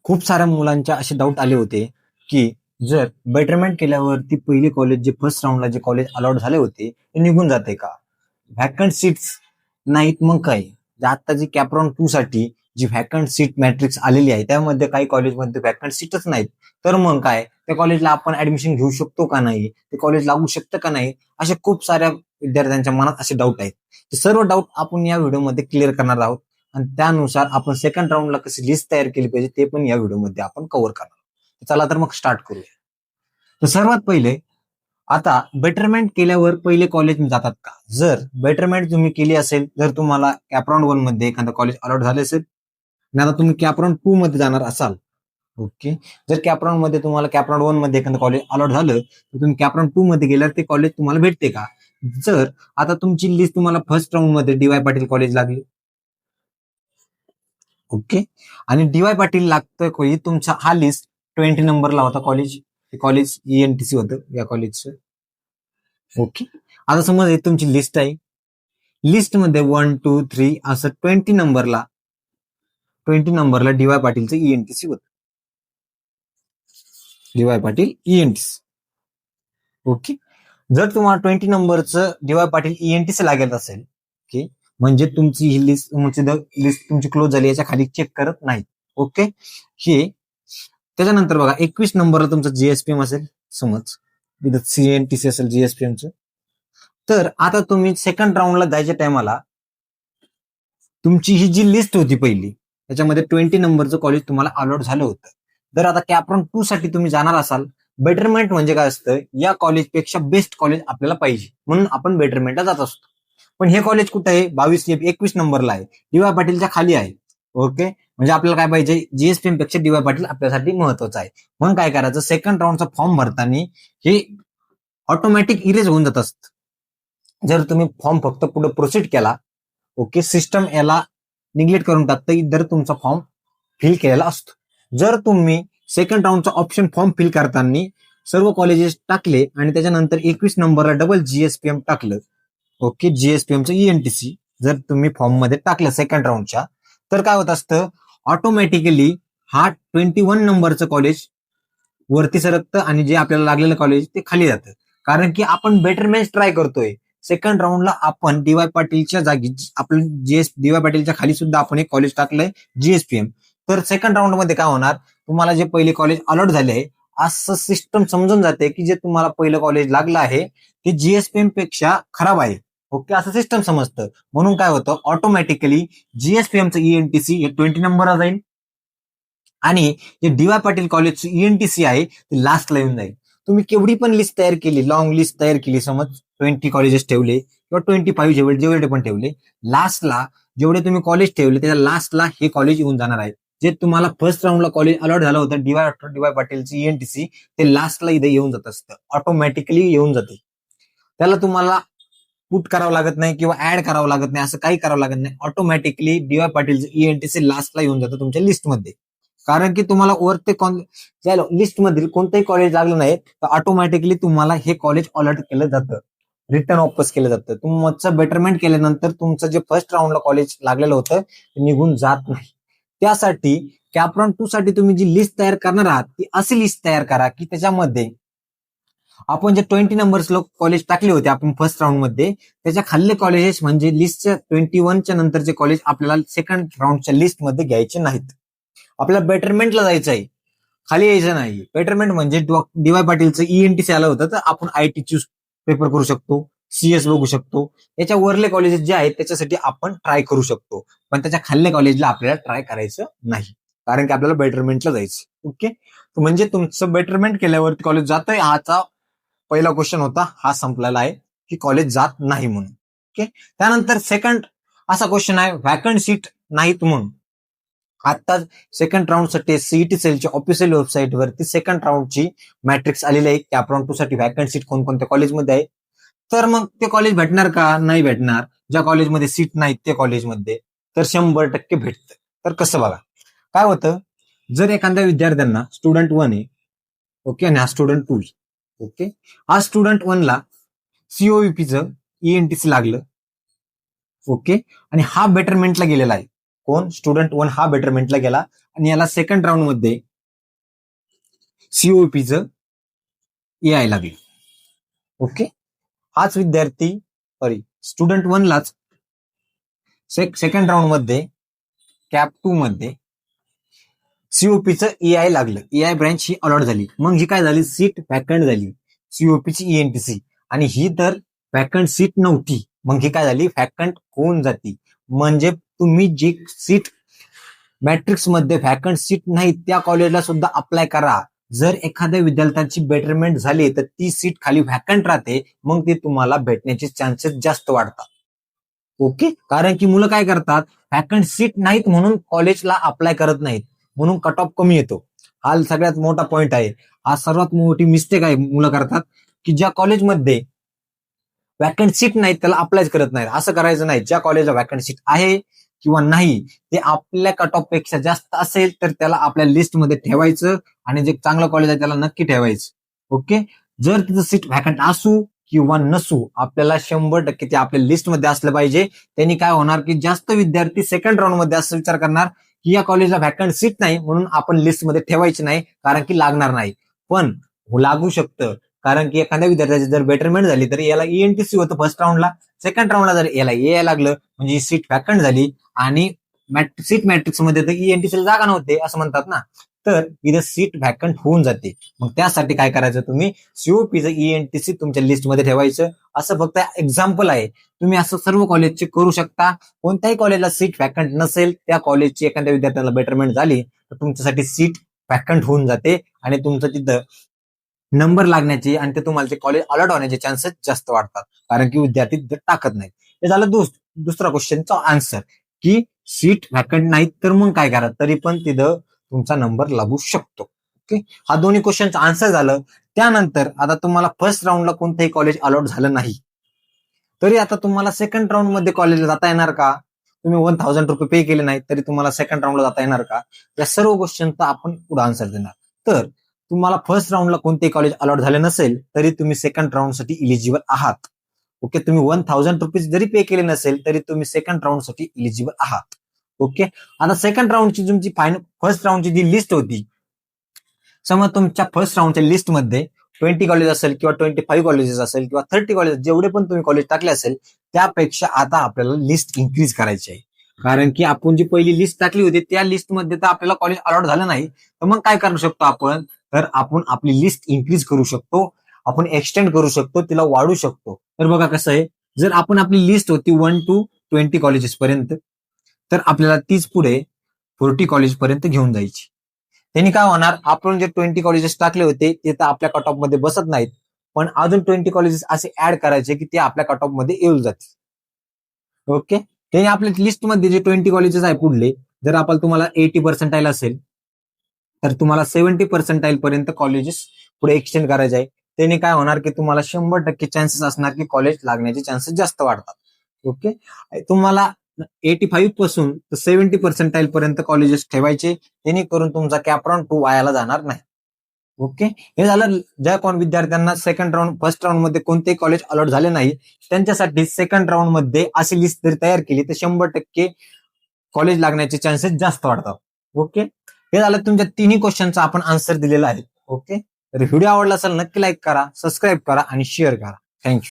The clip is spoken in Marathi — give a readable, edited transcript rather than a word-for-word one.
खूप साऱ्या मुलांच्या असे डाऊट आले होते की जर बेटरमेंट केल्यावरती पहिली कॉलेज जे फर्स्ट राऊंडला जे कॉलेज अलॉट झाले होते ते निघून जाते का? व्हॅकंट सीट्स नाहीत मग काय? आता जी कॅपराऊंड 2 साठी जी व्हॅकंट सीट मॅट्रिक्स आलेली आहे त्यामध्ये काही कॉलेजमध्ये व्हॅकंट सीटच नाहीत, तर मग काय त्या कॉलेजला आपण ऍडमिशन घेऊ शकतो का नाही, ते कॉलेज लागू शकतं का नाही, असे खूप साऱ्या विद्यार्थ्यांच्या मनात असे डाऊट आहेत. ते सर्व डाऊट आपण या व्हिडिओमध्ये क्लिअर करणार आहोत आणि त्यानुसार आपण सेकंड राऊंडला कशी लिस्ट तयार केली पाहिजे ते पण या व्हिडिओमध्ये आपण कव्हर करणार. चला तर मग स्टार्ट करूया. तर सर्वात पहिले आता बेटरमेंट केल्यावर पहिले कॉलेज जातात का? जर बेटरमेंट तुम्ही केली असेल, जर तुम्हाला कॅपराऊंड 1 मध्ये एखादं कॉलेज अलॉट झाले असेल आणि आता तुम्ही कॅपराऊंड 2 मध्ये जाणार असाल, ओके, जर कॅपराऊंड मध्ये तुम्हाला कॅपराऊंड 1 मध्ये एखादं कॉलेज अलॉट झालं तर तुम्ही कॅपराऊंड 2 मध्ये गेल्यावर ते कॉलेज तुम्हाला भेटते का? जर आता तुमची लिस्ट तुम्हाला फर्स्ट राऊंड मध्ये डी.वाय. पाटील कॉलेज लागली, ओके, आणि डी.वाय. पाटील लागतोय कोणी तुमचा हा लिस्ट 20 नंबरला होता कॉलेज, कॉलेज ENTC होतं या कॉलेजचं, ओके. आता समज हे तुमची लिस्ट आहे, लिस्ट मध्ये 1 2 3 असं 20 नंबरला डी.वाय. पाटीलचं ENTC होतं, डी.वाय. Patil ENTC, okay. जर तुम्हाला 20 नंबरचं डी.वाय. पाटील ENTC लागत असेल, ओके, म्हणजे तुमची ही लिस्ट लिस्ट तुमची क्लोज झाली, याच्या खाली चेक करत नाही, ओके. हे त्याच्यानंतर बघा 21 नंबरला तुमचं GSPM असेल, समज इथं CNTC असेल GSPMचं, तर आता तुम्ही सेकंड राऊंडला जायच्या टायमाला तुमची ही जी लिस्ट होती पहिली त्याच्यामध्ये 20 नंबरचं कॉलेज तुम्हाला अलॉट झालं होतं. जर आता कॅपराऊंड 2 साठी तुम्ही जाणार असाल, बेटरमेंट म्हणजे काय असतं, या कॉलेजपेक्षा बेस्ट कॉलेज आपल्याला पाहिजे म्हणून आपण बेटरमेंटला जात असतो. पण हे कॉलेज कुठं आहे? 21 नंबरला आहे, डी.वाय. पाटीलच्या खाली आहे, ओके. म्हणजे आपल्याला काय पाहिजे? GSPM पेक्षा डी.वाय. पाटील आपल्यासाठी महत्वाचं आहे. म्हणून काय करायचं, सेकंड राऊंडचा फॉर्म भरताना हे ऑटोमॅटिक इरेज होऊन जात असतं. जर तुम्ही फॉर्म फक्त पुढे प्रोसीड केला, ओके, सिस्टम याला निग्लेक्ट करून टाकतं जर तुमचा फॉर्म फिल केलेला असतो. जर तुम्ही सेकंड राऊंडचा ऑप्शन फॉर्म फिल करताना सर्व कॉलेजेस टाकले आणि त्याच्यानंतर 21 नंबरला डबल GSPM टाकलं, ओके, GSPMचं ENTC जर तुम्ही फॉर्म मध्ये टाकलं सेकंड राऊंडच्या, तर काय होत असतं, ऑटोमॅटिकली हा 21 नंबरचं कॉलेज वरती सरकतं आणि जे आपल्याला लागलेलं कॉलेज ते खाली जातं. कारण की आपण बेटरमेंट ट्राय करतोय. सेकंड राऊंडला आपण डी.वाय. पाटीलच्या जागी आपण डी.वाय. पाटीलच्या खाली सुद्धा आपण एक कॉलेज टाकलंय GSPM. तर सेकंड राऊंड मध्ये काय होणार, तुम्हाला जे पहिले कॉलेज अलॉट झाले आहे असं सिस्टम समजून जाते की जे तुम्हाला पहिलं कॉलेज लागलं आहे ते GSPM पेक्षा खराब आहे, ओके, असं सिस्टम समजतं. म्हणून काय होतं, ऑटोमॅटिकली GSPMचं ENTC हे 20 नंबरला जाईल आणि जे डी.वाय. पाटील कॉलेजचं ENTC आहे ते लास्टला येऊन जाईल. तुम्ही केवढी पण लिस्ट तयार केली, लॉंग लिस्ट तयार केली, समज 20 कॉलेजेस ठेवले किंवा 25 जेवढे पण ठेवले, लास्टला जेवढे तुम्ही कॉलेज ठेवले त्याच्या लास्टला हे कॉलेज येऊन जाणार आहे. जे तुम्हाला फर्स्ट राऊंडला कॉलेज अलॉट झालं होतं डी.वाय. पाटीलचं ENTC ते लास्टला इथे येऊन जात असतं, ऑटोमॅटिकली येऊन जाते. त्याला तुम्हाला पुट करावं लागत नाही किंवा ऍड करावं लागत नाही, असं काही करावं लागत नाही. Automatically DY. पाटीलचं ENTC लास्टला येऊन जातं तुमच्या लिस्टमध्ये. कारण की तुम्हाला वरती ज्या लिस्ट मधील कोणतंही कॉलेज लागलं नाही तर ऑटोमॅटिकली तुम्हाला हे कॉलेज अलॉट केलं जातं, रिटर्न वापस केलं जातं. तुमचं बेटरमेंट केल्यानंतर तुमचं जे फर्स्ट राऊंडला कॉलेज लागलेलं होतं ते निघून जात नाही. त्यासाठी कॅपराऊंड 2 साठी तुम्ही जी लिस्ट तयार करणार आहात ती अशी लिस्ट तयार करा की त्याच्यामध्ये आपण जे 20 नंबर्स कॉलेज टाकले होते आपण फर्स्ट राऊंड मध्ये, त्याच्या खाल्ले कॉलेजेस म्हणजे लिस्टच्या 21च्या नंतरचे कॉलेज आपल्याला सेकंड राऊंडच्या लिस्ट मध्ये घ्यायचे नाहीत. आपल्याला बेटरमेंटला जायचं आहे, खाली यायचं नाही. बेटरमेंट म्हणजे डी.वाय. पाटीलचं ENTC आलं होतं तर आपण IT चूज पेपर करू शकतो, CS बघू शकतो. याच्या वरले कॉलेजेस जे आहेत त्याच्यासाठी आपण ट्राय करू शकतो, पण त्याच्या खाल्ले कॉलेजला आपल्याला ट्राय करायचं नाही, कारण की आपल्याला बेटरमेंटला जायचं, ओके. म्हणजे तुमचं बेटरमेंट केल्यावरती कॉलेज जातंय, हाचा पहिला क्वेश्चन होता, हा संपलेला आहे की कॉलेज जात नाही म्हणून, ओके. त्यानंतर सेकंड असा क्वेश्चन आहे, व्हॅकंट सीट नाहीत म्हणून. आता सेकंड राऊंड साठी सीईटी सेलच्या ऑफिशियल वेबसाईट वरती सेकंड राऊंडची मॅट्रिक्स आलेली आहे. कॅपराऊंड 2 साठी व्हॅकंट सीट कोणकोणत्या कॉलेजमध्ये आहे, तर मग ते कॉलेज भेटणार का? नाही भेटणार. ज्या कॉलेजमध्ये सीट नाहीत ते कॉलेजमध्ये तर 100% भेटतं. तर कसं बघा, काय होतं, जर एखाद्या विद्यार्थ्यांना स्टुडंट 1 आहे, ओके, आणि हा स्टुडंट 2, ओके, हा स्टुडंट 1 ला COVPचं ENTC लागलं, ओके, आणि हा बेटरमेंटला गेलेला आहे. कोण? स्टुडंट 1 हा बेटरमेंटला गेला आणि याला सेकंड राऊंड मध्ये सीओपीचं एआय लागले. ओके, हाच विद्यार्थी स्टुडंट 1 लाच सेकंड राऊंड मध्ये कॅप 2 मध्ये सीओपीचं एआय लागलं, एआय ब्रँच ही अलॉट झाली. मग ही काय झाली, सीट वॅकंट झाली सीओपीची ईएनटीसी, आणि ही तर वॅकंट सीट नव्हती, मग ही काय झाली, वॅकंट होऊन जाती. म्हणजे तुम्ही जी सीट मॅट्रिक्स मध्ये वॅकंट सीट नाही त्या कॉलेजला सुद्धा अप्लाय करा. जर एखाद्या विद्यार्थ्यांची बेटरमेंट झाली तर ती सीट खाली व्हॅकंट राहते, मग ती तुम्हाला भेटण्याचे चान्सेस जास्त वाढतात. ओके, कारण की मुलं काय करतात, वॅकंट सीट नाहीत म्हणून कॉलेजला अप्लाय करत नाहीत, म्हणून कट ऑफ कमी येतो. हा सगळ्यात मोठा पॉइंट आहे. हा सर्वात मोठी मिस्टेक आहे मुलं करतात, की ज्या कॉलेजमध्ये वॅकंट सीट नाही त्याला अप्लाय करत नाही. असं करायचं नाही. ज्या कॉलेजला वॅकंट सीट आहे किंवा नाही ते आपल्या कट ऑफ पेक्षा जास्त असेल तर त्याला आपल्या लिस्टमध्ये ठेवायचं, आणि जे चांगलं कॉलेज आहे त्याला नक्की ठेवायचं. ओके, जर तिथं सीट व्हॅकंट असू किंवा नसू, आपल्याला 100% ते आपल्या लिस्टमध्ये असलं पाहिजे. त्यांनी काय होणार, की जास्त विद्यार्थी सेकंड राऊंड मध्ये असं विचार करणार की या कॉलेजला व्हॅकंट सीट नाही म्हणून आपण लिस्टमध्ये ठेवायची नाही, कारण की लागणार नाही. पण लागू शकतं, कारण की एखाद्या विद्यार्थ्याची जर बेटरमेंट झाली तर याला ईएनटीसी होतं फर्स्ट राऊंडला, सेकंड राऊंडला जर याला एआय लागलं म्हणजे सीट व्हॅकंट झाली, आणि सीट मॅट्रिक्स मध्ये तर ईएनटीसीला जागा नव्हते असं म्हणतात ना, तर इथे सीट व्हॅकंट होऊन जाते. मग त्यासाठी काय करायचं, तुम्ही सीओपीचं ईएनटीसी तुमच्या लिस्टमध्ये ठेवायचं. असं फक्त एक्झाम्पल आहे, तुम्ही असं सर्व कॉलेजचे करू शकता. कोणत्याही कॉलेजला सीट व्हॅकंट नसेल, त्या कॉलेजची एखाद्या विद्यार्थ्याला बेटरमेंट झाली तर तुमच्यासाठी सीट व्हॅकंट होऊन जाते, आणि तुमचं तिथं नंबर लागण्याचे आणि ते तुम्हाला ते कॉलेज अलॉट होण्याचे चान्सेस जास्त वाढतात, कारण की विद्यार्थी टाकत नाहीत. हे झालं दुसरा क्वेश्चनचा आन्सर, की सीट व्हॅकंट नाही तर मग काय करा, तरी पण तिथं तुमचा नंबर लागू शकतो. ओके, हा दोन्ही क्वेश्चनचा आन्सर झालं. त्यानंतर आता तुम्हाला फर्स्ट राऊंडला कोणतंही कॉलेज अलॉट झालं नाही, तरी आता तुम्हाला सेकंड राऊंड मध्ये कॉलेजला जाता येणार का? तुम्ही 1000 रुपये पे केले नाही तरी तुम्हाला सेकंड राऊंडला जाता येणार का? या सर्व गोष्टींचा आपण पुढे आन्सर देणार. तर तुम्हाला फर्स्ट राऊंडला कोणतेही कॉलेज अलॉट झाले नसेल तरी तुम्ही सेकंड राऊंडसाठी इलिजिबल आहात. ओके, तुम्ही 1000 रुपीज जरी पे केले नसेल तरी तुम्ही सेकंड राऊंडसाठी इलिजिबल आहात. ओके, आता सेकंड राऊंडची तुमची फर्स्ट राऊंडची जी लिस्ट होती, समज तुमच्या फर्स्ट राऊंडच्या लिस्टमध्ये 20 कॉलेज असेल किंवा 25 कॉलेजेस असेल किंवा 30 कॉलेज, जेवढे पण तुम्ही कॉलेज टाकले असेल त्यापेक्षा आता आपल्याला लिस्ट इन्क्रीज करायची आहे. कारण की आपण जी पहिली लिस्ट टाकली होती त्या लिस्टमध्ये तर आपल्याला कॉलेज अलॉट झालं नाही, तर मग काय करू शकतो आपण, तर आपण आपली लिस्ट इन्क्रीज करू शकतो, आपण एक्सटेंड करू शकतो, तिला वाढू शकतो. तर बघा कसं आहे, जर आपण आपली लिस्ट होती 1 to 20 कॉलेजेस पर्यंत, तर आपल्याला तीच पुढे 40 कॉलेज पर्यंत घेऊन जायची. त्यांनी काय होणार, आपण जे 20 कॉलेजेस टाकले होते ते तर आपल्या कट ऑफ मध्ये बसत नाहीत, पण अजून 20 कॉलेजेस असे ऍड करायचे की ते आपल्या कट ऑफ मध्ये येऊन जातील. ओके, त्याने आपल्या लिस्टमध्ये जे 20 कॉलेजेस आहे पुढले, जर आपण तुम्हाला 80% असेल तर तुम्हाला 70% पर्यंत कॉलेजेस पुढे एक्सटेंड करायचे आहे. त्याने काय होणार की तुम्हाला 100% चान्सेस असणार की कॉलेज लागण्याचे चान्सेस जास्त वाढतात. ओके, तुम्हाला 85 पासून 70% पर्यंत कॉलेजेस ठेवायचे, जेणेकरून तुमचा कॅप राऊंड 2 वायाला जाणार नाही. ओके, हे झालं ज्या कोण विद्यार्थ्यांना सेकंड राऊंड फर्स्ट राऊंड मध्ये कोणतेही कॉलेज अलॉट झाले नाही त्यांच्यासाठी सेकंड राऊंड मध्ये अशी लिस्ट जर तयार केली तर 100% कॉलेज लागण्याचे चान्सेस जास्त वाढतात. ओके, हे झालं तुमच्या तिन्ही क्वेश्चनचा आपण आन्सर दिलेला आहे. ओके, तर व्हिडिओ आवडला असेल नक्की लाईक करा, सबस्क्राईब करा आणि शेअर करा. थँक्यू.